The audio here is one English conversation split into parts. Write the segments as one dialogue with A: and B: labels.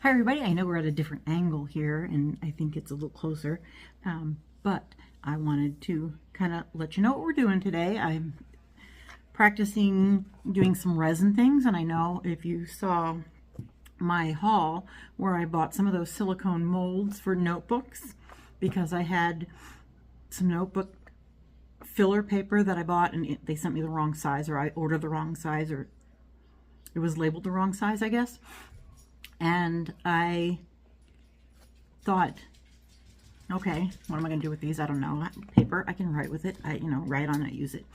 A: Hi everybody, I know we're at a different angle here and I think it's a little closer, but I wanted to kind of let you know what we're doing today. I'm practicing doing some resin things, and I know if you saw my haul where I bought some of those silicone molds for notebooks, because I had some notebook filler paper that I bought and they sent me the wrong size, or I ordered the wrong size, or it was labeled the wrong size, I guess. And I thought, okay, what am I going to do with these? I don't know. Paper, I can write with it. Write on it, use it.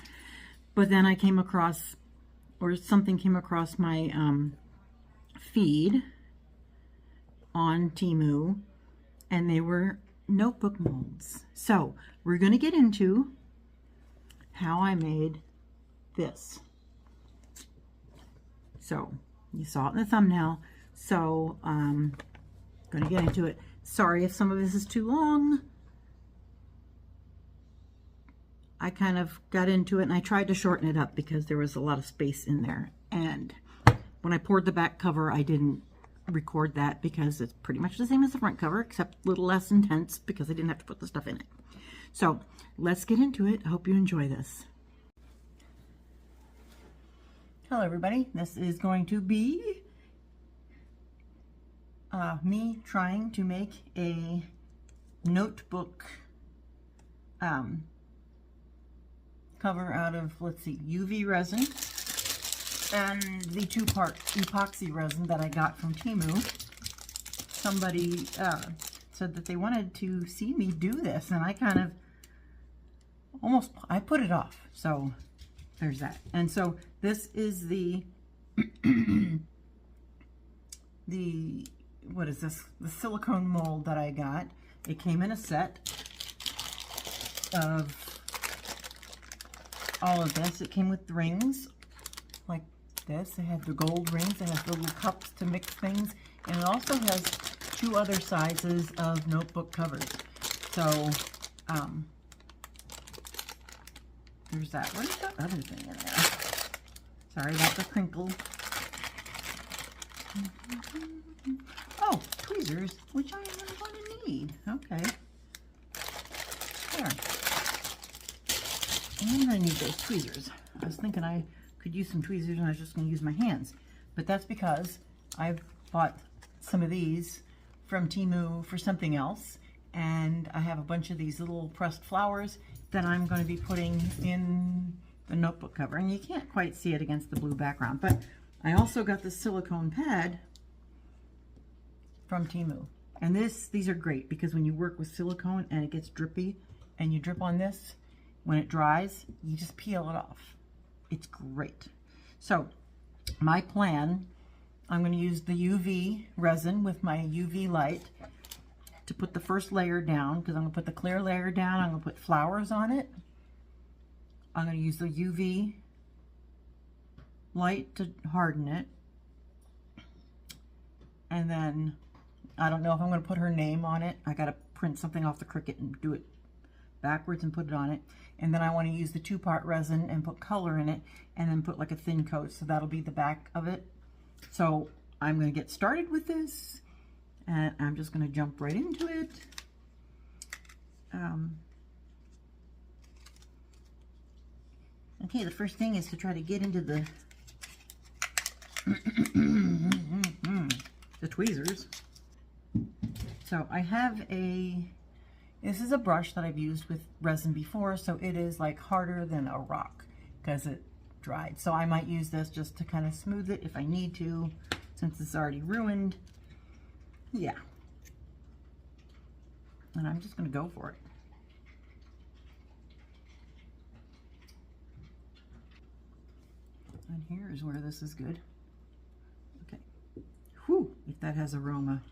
A: But then I came across, or something came across my feed on Temu, and they were notebook molds. So we're going to get into how I made this. So you saw it in the thumbnail. So I'm going to get into it. Sorry if some of this is too long. I kind of got into it and I tried to shorten it up because there was a lot of space in there. And when I poured the back cover, I didn't record that because it's pretty much the same as the front cover, except a little less intense because I didn't have to put the stuff in it. So let's get into it. I hope you enjoy this. Hello everybody. This is going to be me trying to make a notebook cover out of, let's see, UV resin and the 2-part epoxy resin that I got from Temu. Somebody said that they wanted to see me do this, and I kind of I put it off. So there's that. And so this is the what is this? The silicone mold that I got. It came in a set of all of this. It came with rings like this. It had the gold rings. It has the little cups to mix things. And it also has 2 other sizes of notebook covers. So, there's that. What is that other thing in there? Sorry about the crinkle. Oh, tweezers, which I am going to need. Okay. There. I'm going to need those tweezers. I was thinking I could use some tweezers and I was just going to use my hands. But that's because I've bought some of these from Temu for something else. And I have a bunch of these little pressed flowers that I'm going to be putting in the notebook cover. And you can't quite see it against the blue background. But I also got the silicone pad from Temu. And these are great because when you work with silicone and it gets drippy and you drip on this, when it dries, you just peel it off. It's great. So my plan, I'm going to use the UV resin with my UV light to put the first layer down, because I'm going to put the clear layer down. I'm going to put flowers on it. I'm going to use the UV light to harden it. And then I don't know if I'm going to put her name on it. I got to print something off the Cricut and do it backwards and put it on it. And then I want to use the 2-part resin and put color in it, and then put like a thin coat, so that'll be the back of it. So I'm going to get started with this, and I'm just going to jump right into it. Okay, the first thing is to try to get into the the tweezers. So I have this is a brush that I've used with resin before, so it is like harder than a rock because it dried. So I might use this just to kind of smooth it if I need to, since it's already ruined. Yeah. And I'm just going to go for it. And here is where this is good. Okay. Whew, if that has aroma.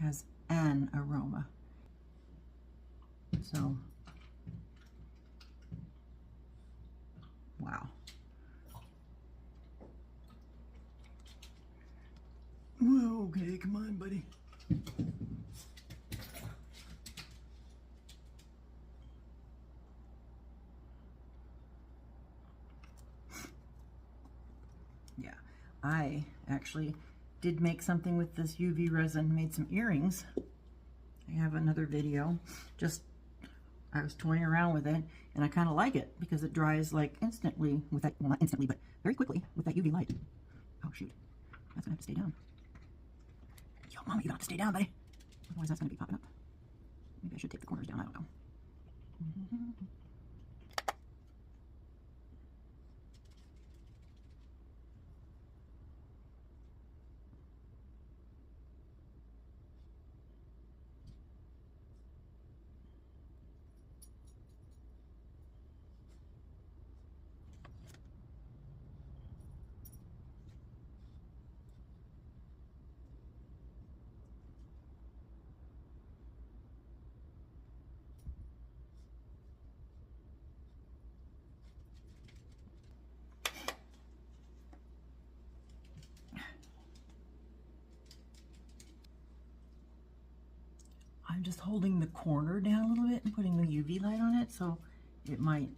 A: Has an aroma. So, wow. Whoa, okay, come on, buddy. I actually did make something with this UV resin, made some earrings. I have another video. Just, I was toying around with it, and I kind of like it because it dries like instantly with that, well, not instantly, but very quickly with that UV light. Oh shoot, that's gonna have to stay down. Yo, Mama, you got to stay down, buddy. Otherwise that's gonna be popping up. Maybe I should take the corners down, I don't know. I'm just holding the corner down a little bit and putting the UV light on it, so it might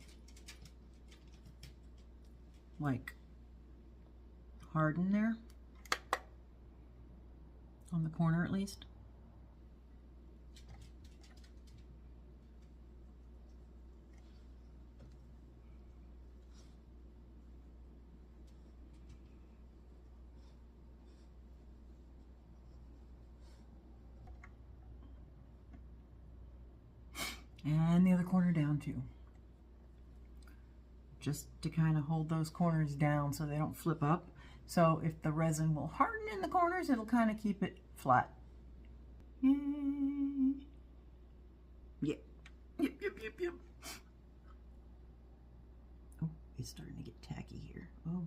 A: like harden there on the corner at least. And the other corner down too. Just to kind of hold those corners down so they don't flip up. So if the resin will harden in the corners, it'll kind of keep it flat. Yay. Yep. Yep. Oh, it's starting to get tacky here. Oh.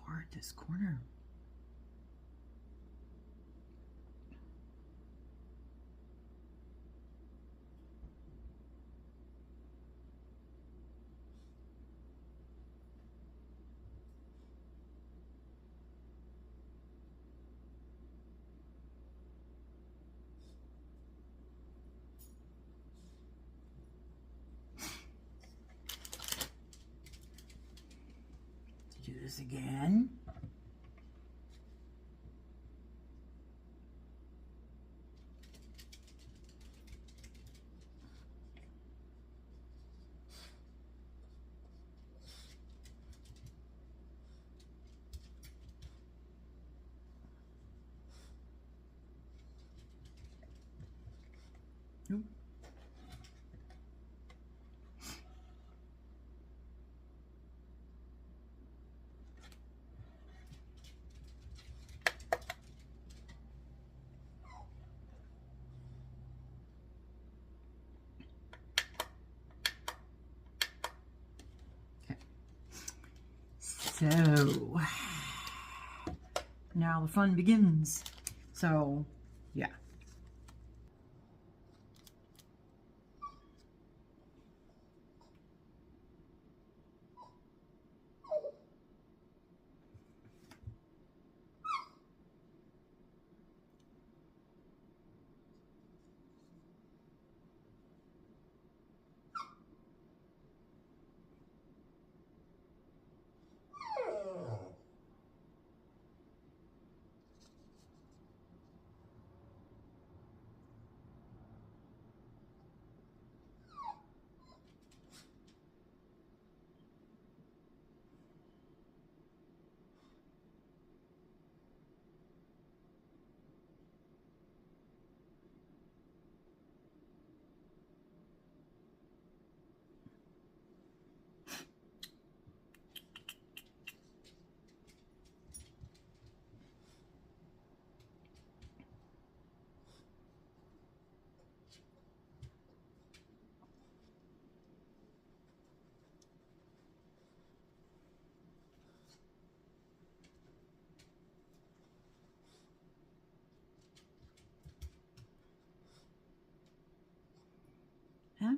A: Lord, this corner. Do this again. Oop. So now the fun begins. So yeah.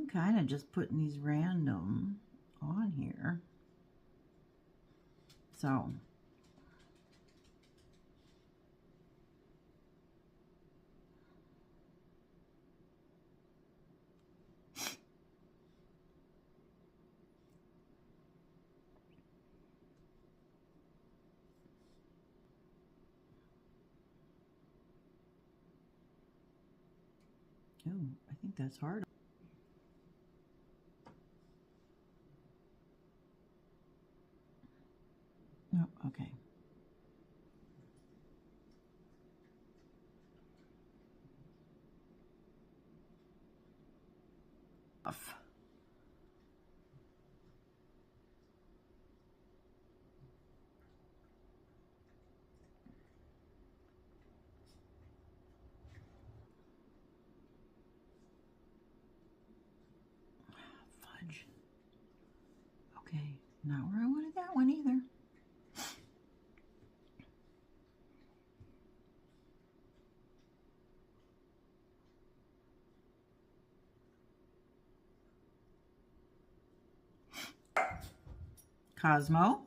A: I'm kind of just putting these random on here. So oh, I think that's hard. Oh, okay. Off. Fudge. Okay, not where I wanted that one either. Cosmo.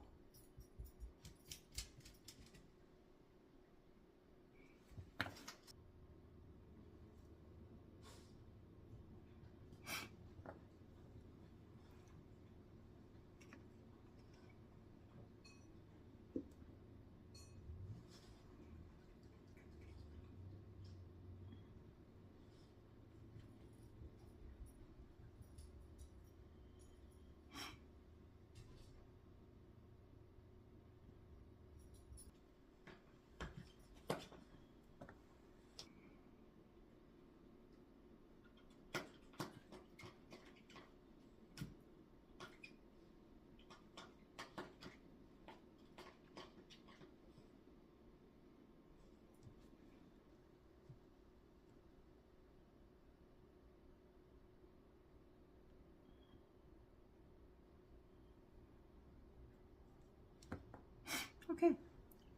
A: Okay,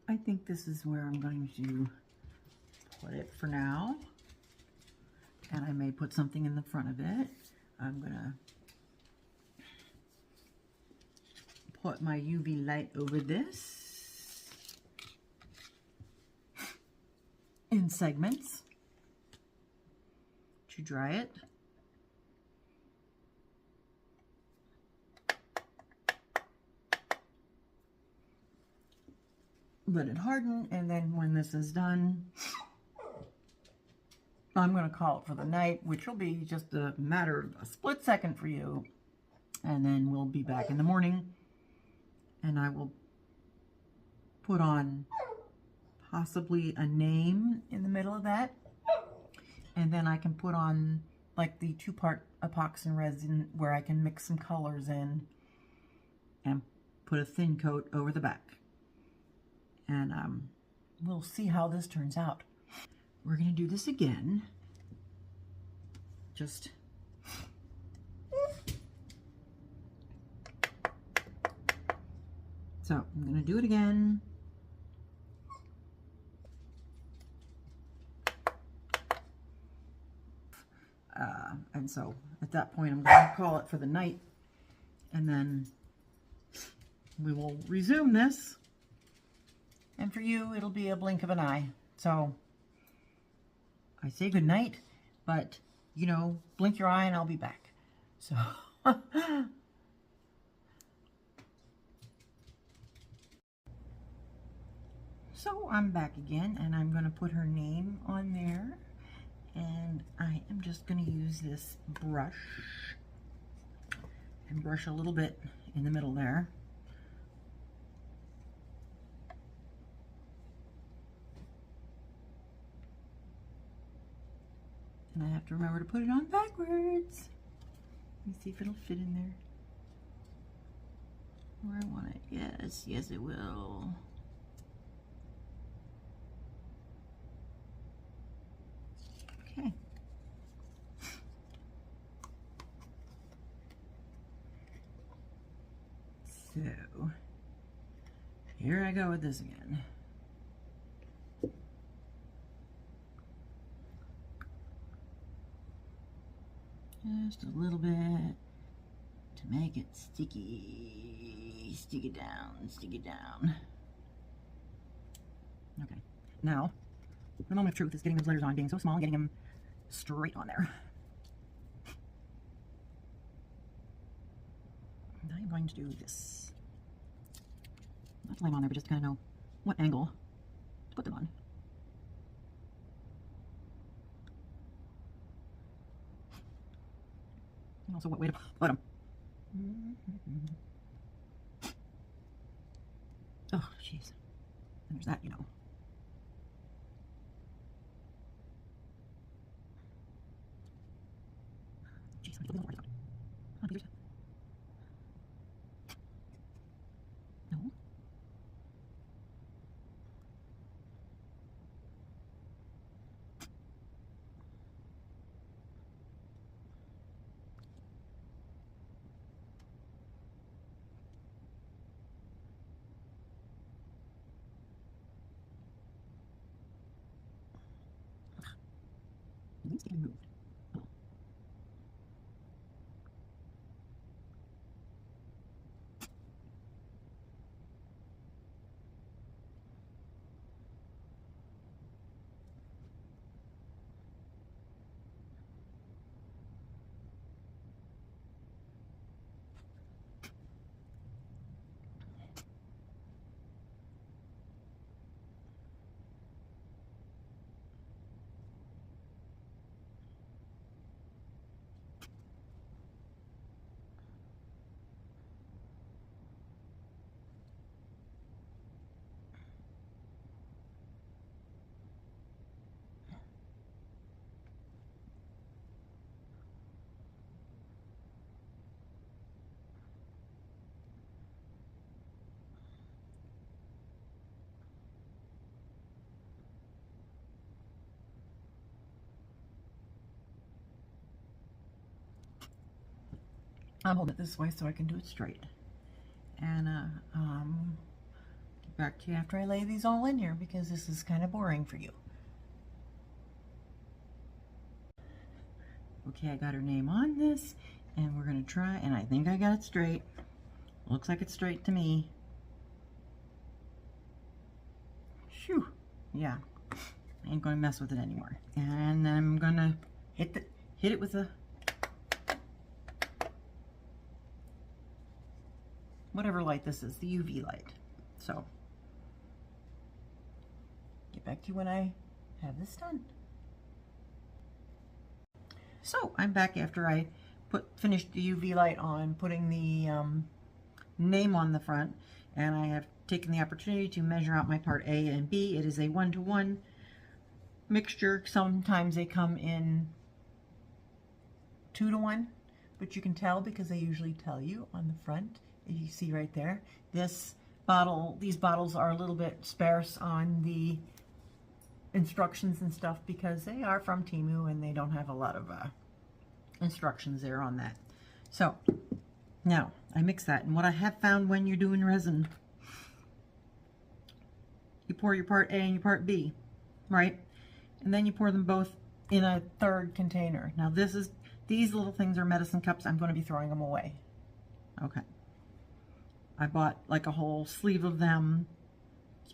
A: I think this is where I'm going to put it for now. And I may put something in the front of it. I'm gonna put my UV light over this in segments to dry it. Let it harden, and then when this is done, I'm going to call it for the night, which will be just a matter of a split second for you. And then we'll be back in the morning, and I will put on possibly a name in the middle of that. And then I can put on like the 2-part epoxy and resin where I can mix some colors in and put a thin coat over the back. And we'll see how this turns out. We're going to do this again. Just so I'm going to do it again. And so at that point, I'm going to call it for the night, and then we will resume this. And for you, it'll be a blink of an eye. So I say good night, but you know, blink your eye and I'll be back. So so I'm back again, and I'm going to put her name on there. And I am just going to use this brush and brush a little bit in the middle there. And I have to remember to put it on backwards. Let me see if it'll fit in there where I want it. Yes, yes it will. Okay. So, here I go with this again. Just a little bit to make it sticky. Stick it down, stick it down. Okay, now the moment of truth is getting those layers on, being so small, and getting them straight on there. And I'm going to do this. Not to lay them on there, but just to kind of know what angle to put them on. And also what way to put them. Oh, jeez. And there's that, you know. Jeez, I'm still worried about it. Oh, here's no. It needs to be moved. Oh. I'm holding it this way so I can do it straight. And get back to you after I lay these all in here, because this is kind of boring for you. Okay, I got her name on this, and we're gonna try, and I think I got it straight. Looks like it's straight to me. Shoo, yeah. I ain't gonna mess with it anymore. And I'm gonna hit it with a whatever light this is, the UV light. So, get back to you when I have this done. So, I'm back after I finished the UV light on, putting the name on the front, and I have taken the opportunity to measure out my part A and B. It is a 1-to-1 mixture. Sometimes they come in 2-to-1, but you can tell because they usually tell you on the front. You see right there, these bottles are a little bit sparse on the instructions and stuff because they are from Temu and they don't have a lot of instructions there on that. So now I mix that, and what I have found when you're doing resin, you pour your part A and your part B, right? And then you pour them both in a third container. Now these little things are medicine cups. I'm going to be throwing them away. Okay. I bought like a whole sleeve of them.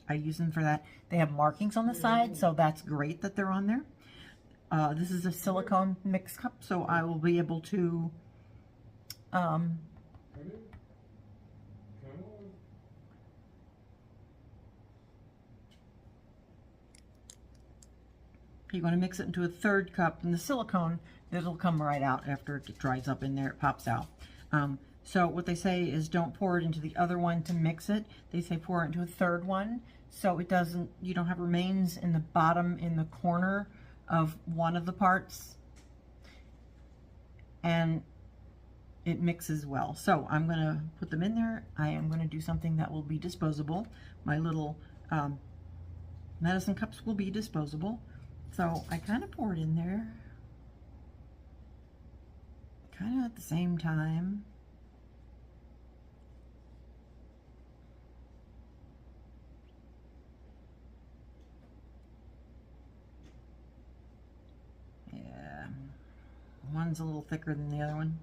A: I use them for that. They have markings on the side, so that's great that they're on there. This is a silicone mix cup, so I will be able to you're going to mix it into a third cup, and the silicone, it'll come right out after it dries up in there. It pops out. So what they say is don't pour it into the other one to mix it. They say pour it into a third one so it doesn't, you don't have remains in the bottom in the corner of one of the parts, and it mixes well. So I'm going to put them in there. I am going to do something that will be disposable. My little medicine cups will be disposable. So I kind of pour it in there, kind of at the same time. Yeah, One's a little thicker than the other one.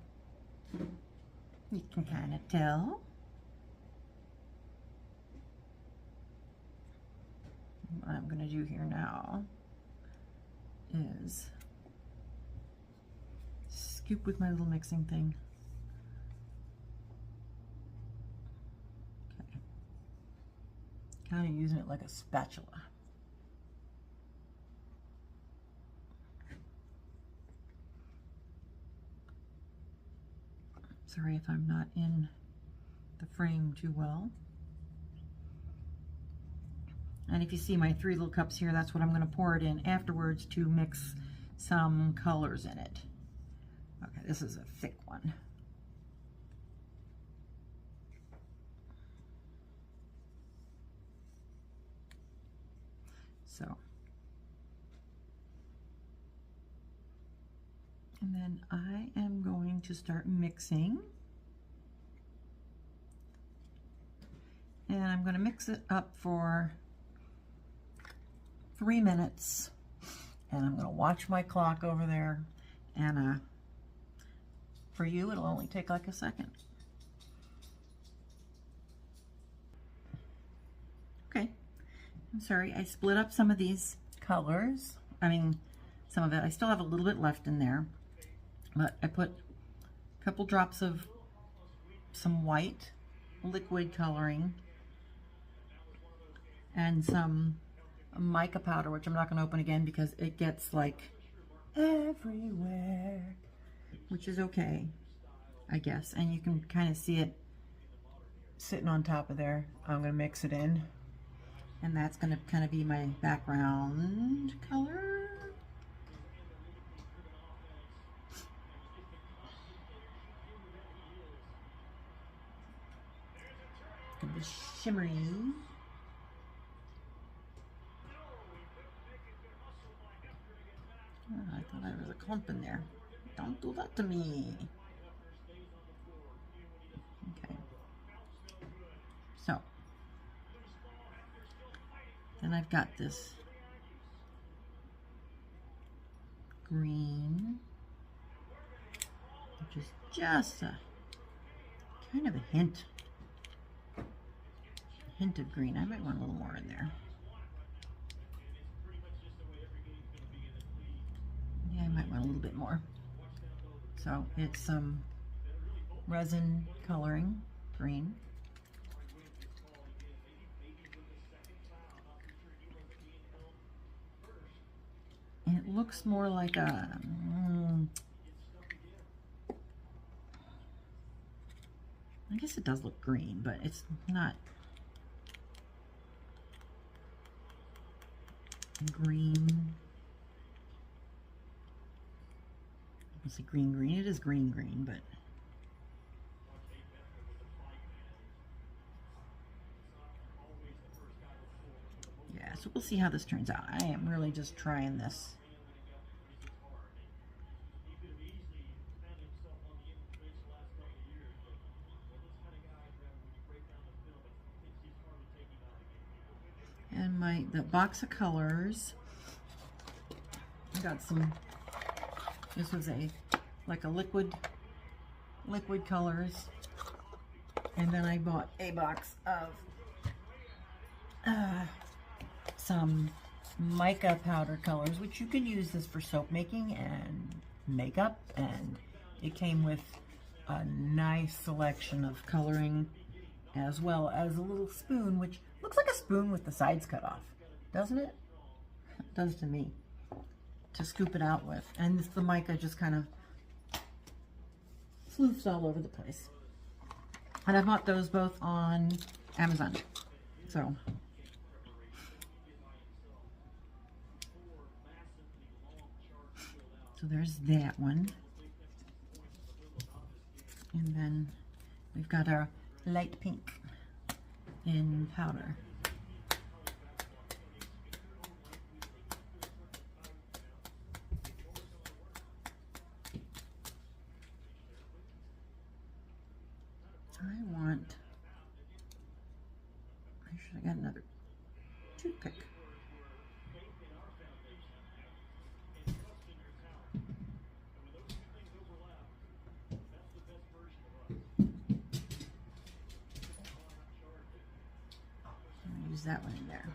A: You can kind of tell. What I'm going to do here now is scoop with my little mixing thing. Okay. Kind of using it like a spatula. Sorry if I'm not in the frame too well. And if you see my 3 little cups here, that's what I'm going to pour it in afterwards to mix some colors in it. Okay, this is a thick one. So, and then I am going to start mixing. And I'm going to mix it up for 3 minutes, and I'm going to watch my clock over there, and for you it'll only take like a second. Okay, I'm sorry, I split up some of these colors. I mean, some of it. I still have a little bit left in there, but I put a couple drops of some white liquid coloring and some mica powder, which I'm not going to open again because it gets like everywhere, which is okay, I guess. And you can kind of see it sitting on top of there. I'm going to mix it in, and that's going to kind of be my background color. It's going to be shimmery. Oh, I thought there was a clump in there. Don't do that to me. Okay. So, then I've got this green, which is just a kind of a hint of green. I might want a little more in there. Yeah, I might want a little bit more. So it's some resin coloring, green. And it looks more like a, I guess it does look green, but it's not green. It's a green. It is green, but yeah, so we'll see how this turns out. I am really just trying this. And the box of colors, I got some. This was like a liquid colors, and then I bought a box of some mica powder colors, which you can use this for soap making and makeup, and it came with a nice selection of coloring as well as a little spoon, which looks like a spoon with the sides cut off, doesn't it? It does to me, to scoop it out with. And the mica just kind of floofs all over the place. And I bought those both on Amazon. So there's that one. And then we've got our light pink in powder. I got another toothpick. that one in there.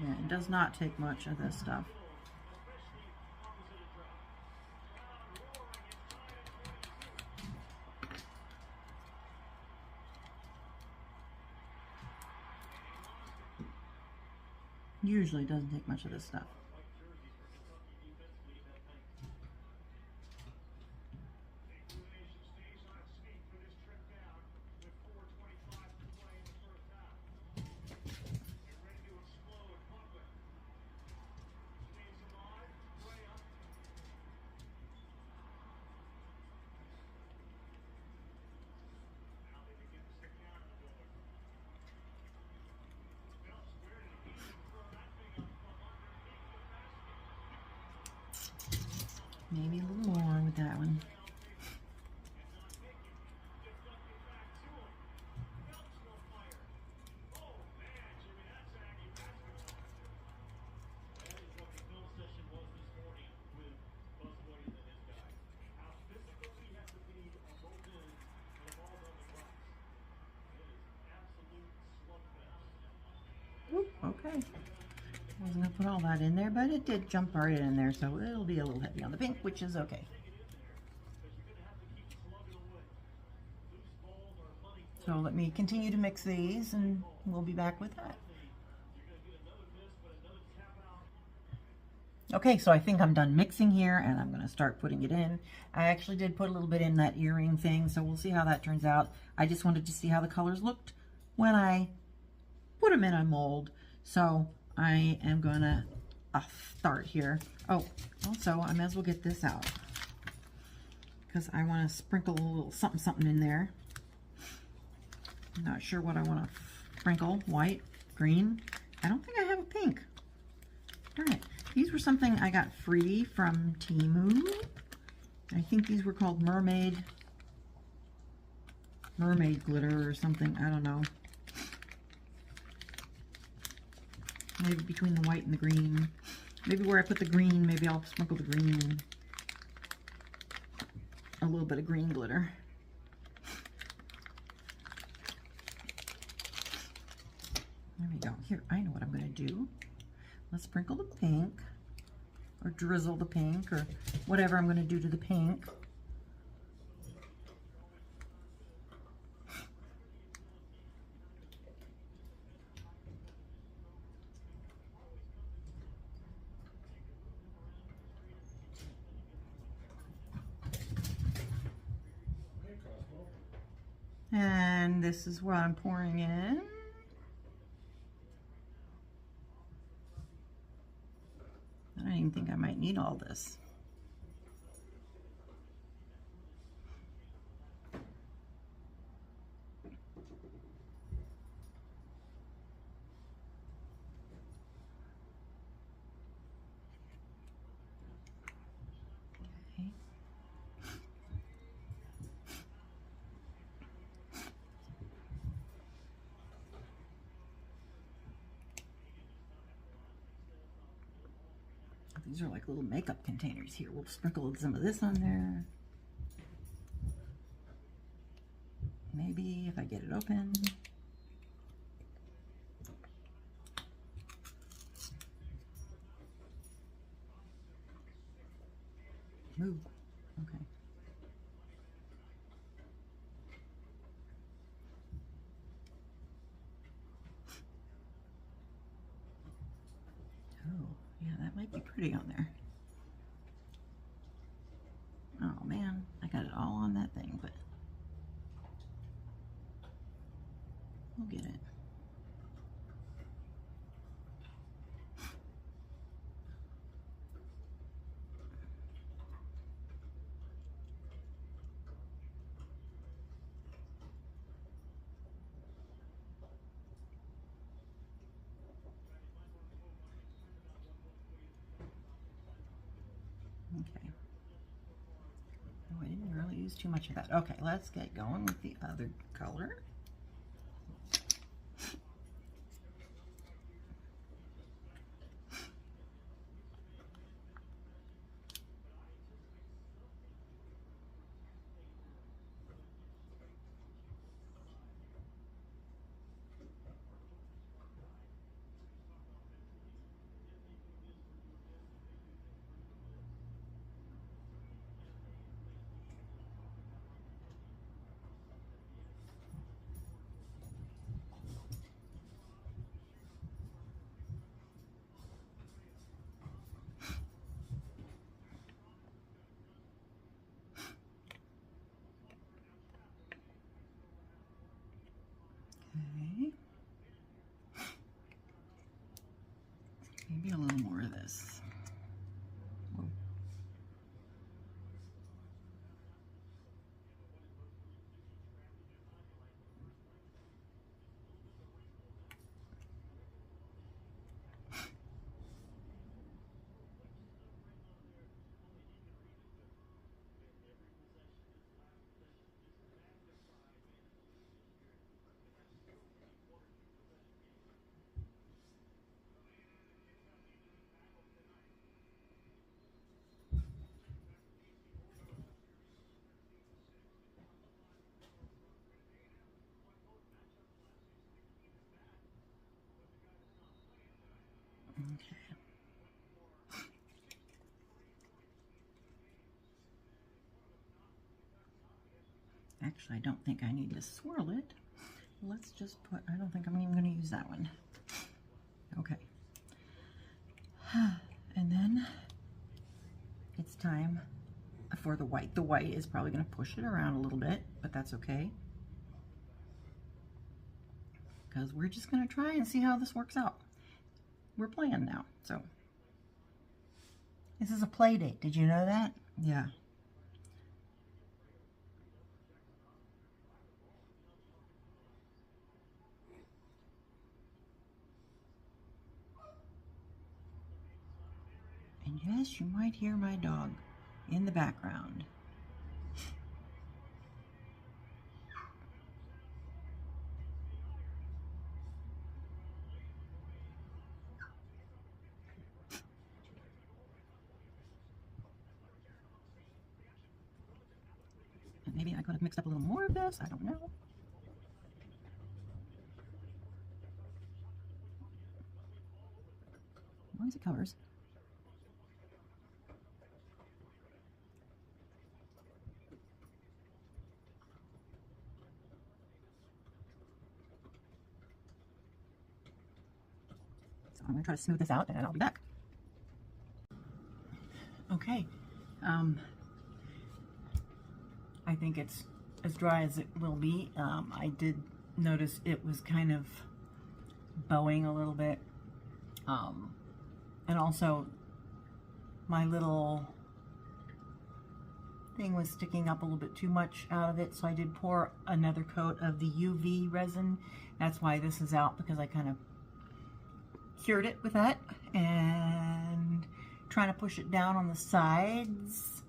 A: Yeah, it does not take much of this stuff. Usually doesn't take much of this stuff. Maybe a little more with that one. Oop, okay. I wasn't gonna put all that in there, but it did jump right in there, so it'll be a little heavy on the pink, which is okay. So let me continue to mix these and we'll be back with that. Okay, so I think I'm done mixing here and I'm going to start putting it in. I actually did put a little bit in that earring thing, so we'll see how that turns out. I just wanted to see how the colors looked when I put them in a mold. So I am going to start here. Oh, also I may as well get this out because I want to sprinkle a little something in there. I'm not sure what I want to sprinkle. White, green. I don't think I have a pink. Darn it. These were something I got free from Temu. I think these were called mermaid glitter or something. I don't know. Maybe between the white and the green. Maybe where I put the green, maybe I'll sprinkle the green. A little bit of green glitter. There we go. Here, I know what I'm going to do. Let's sprinkle the pink, or drizzle the pink, or whatever I'm going to do to the pink. And this is what I'm pouring in. I don't even think I might need all this. Okay. These are like little makeup containers here. We'll sprinkle some of this on there. Maybe if I get it open. Ooh, okay. Oh, yeah, that might be pretty on there. Oh man, I got it all on that thing, but we'll get it. Okay. Oh, I didn't really use too much of that. Okay, let's get going with the other color. Okay. Maybe a little more of this. Whoa. Okay. Actually, I don't think I need to swirl it. Let's just put, I don't think I'm even going to use that one. Okay. And then it's time for the white. The white is probably going to push it around a little bit, but that's okay. Because we're just going to try and see how this works out. We're playing now, so. This is a play date. Did you know that? Yeah. And yes, you might hear my dog in the background. And maybe I could have mixed up a little more of this. I don't know. As long as it covers. So I'm going to try to smooth this out and I'll be back. Okay. I think it's as dry as it will be. I did notice it was kind of bowing a little bit. And also my little thing was sticking up a little bit too much out of it, so I did pour another coat of the UV resin. That's why this is out, because I kind of cured it with that, and trying to push it down on the sides.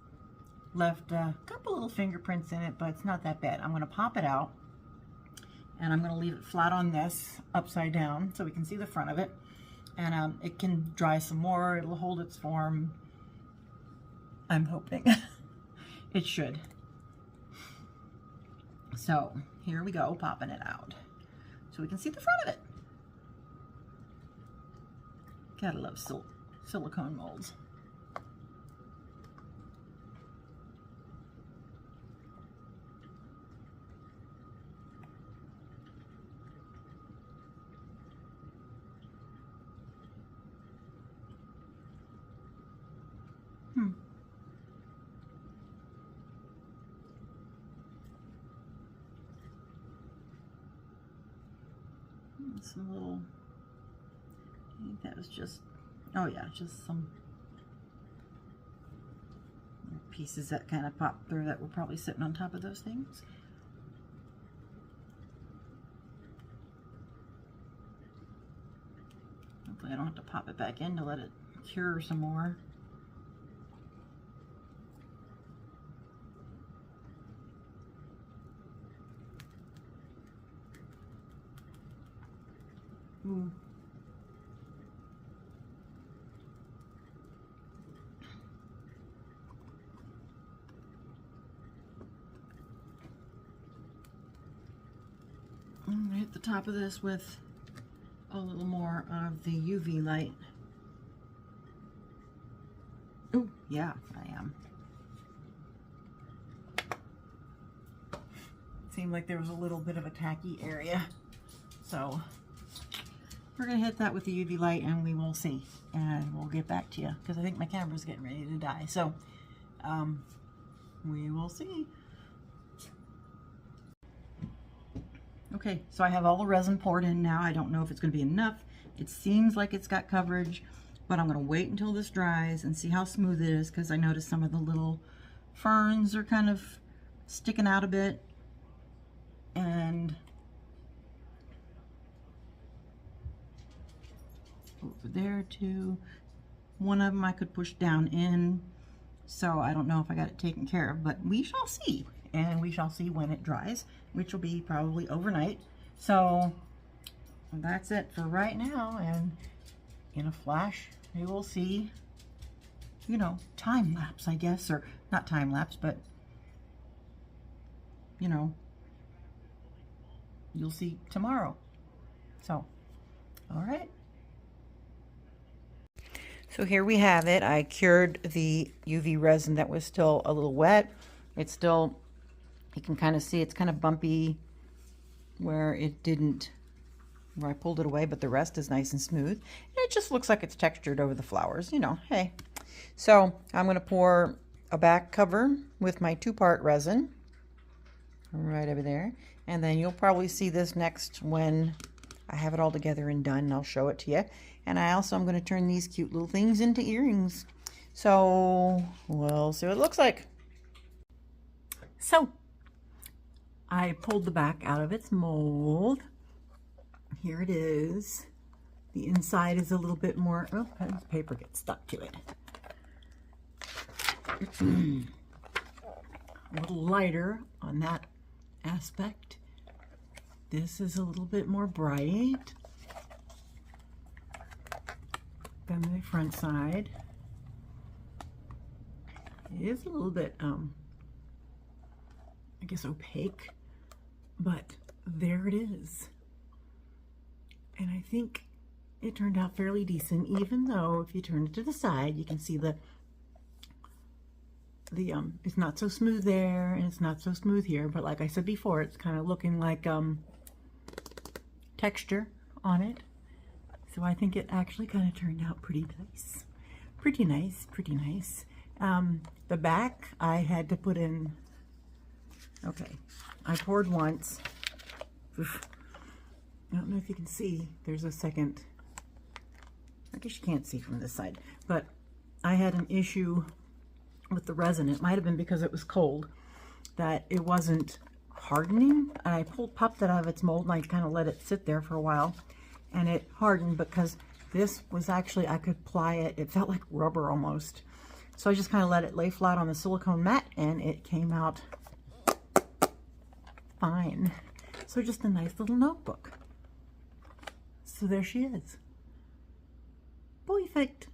A: Left a couple little fingerprints in it, but it's not that bad. I'm going to pop it out, and I'm going to leave it flat on this, upside down, so we can see the front of it. And it can dry some more. It'll hold its form. I'm hoping. It should. So here we go, popping it out, so we can see the front of it. Gotta love silicone molds. Some little, I think that was just, oh yeah, just some pieces that kind of popped through that were probably sitting on top of those things. Hopefully I don't have to pop it back in to let it cure some more. Ooh. I'm gonna hit the top of this with a little more of the UV light. Oh, yeah, I am. Seemed like there was a little bit of a tacky area. So we're gonna hit that with the UV light and we will see. And we'll get back to you because I think my camera's getting ready to die. So we will see. Okay, so I have all the resin poured in now. I don't know if it's gonna be enough. It seems like it's got coverage, but I'm gonna wait until this dries and see how smooth it is because I noticed some of the little ferns are kind of sticking out a bit. And over there too. One of them I could push down in. So I don't know if I got it taken care of, but we shall see. And we shall see when it dries, which will be probably overnight. So that's it for right now. And in a flash, we will see, you know, time lapse, I guess, or not time lapse, but you know, you'll see tomorrow. So, all right. So here we have it. I cured the UV resin that was still a little wet. It's still, you can kind of see it's kind of bumpy where it didn't, where I pulled it away, but the rest is nice and smooth. And it just looks like it's textured over the flowers, you know, hey. So I'm gonna pour a back cover with my 2-part resin right over there. And then you'll probably see this next when I have it all together and done, and I'll show it to you. And I also am going to turn these cute little things into earrings. So we'll see what it looks like. So I pulled the back out of its mold. Here it is. The inside is a little bit more, oh, this paper gets stuck to it. A little lighter on that aspect. This is a little bit more bright than the front side. It is a little bit, I guess opaque, but there it is. And I think it turned out fairly decent, even though if you turn it to the side, you can see the it's not so smooth there and it's not so smooth here, but like I said before, it's kind of looking like texture on it. So I think it actually kind of turned out pretty nice. Pretty nice, pretty nice. The back I had to put in, okay, I poured once. Oof. I don't know if you can see, there's a second, I guess you can't see from this side, but I had an issue with the resin. It might have been because it was cold, that it wasn't hardening. And I popped it out of its mold and I kind of let it sit there for a while and it hardened because this was actually, I could ply it. It felt like rubber almost. So I just kind of let it lay flat on the silicone mat and it came out fine. So just a nice little notebook. So there she is. Perfect.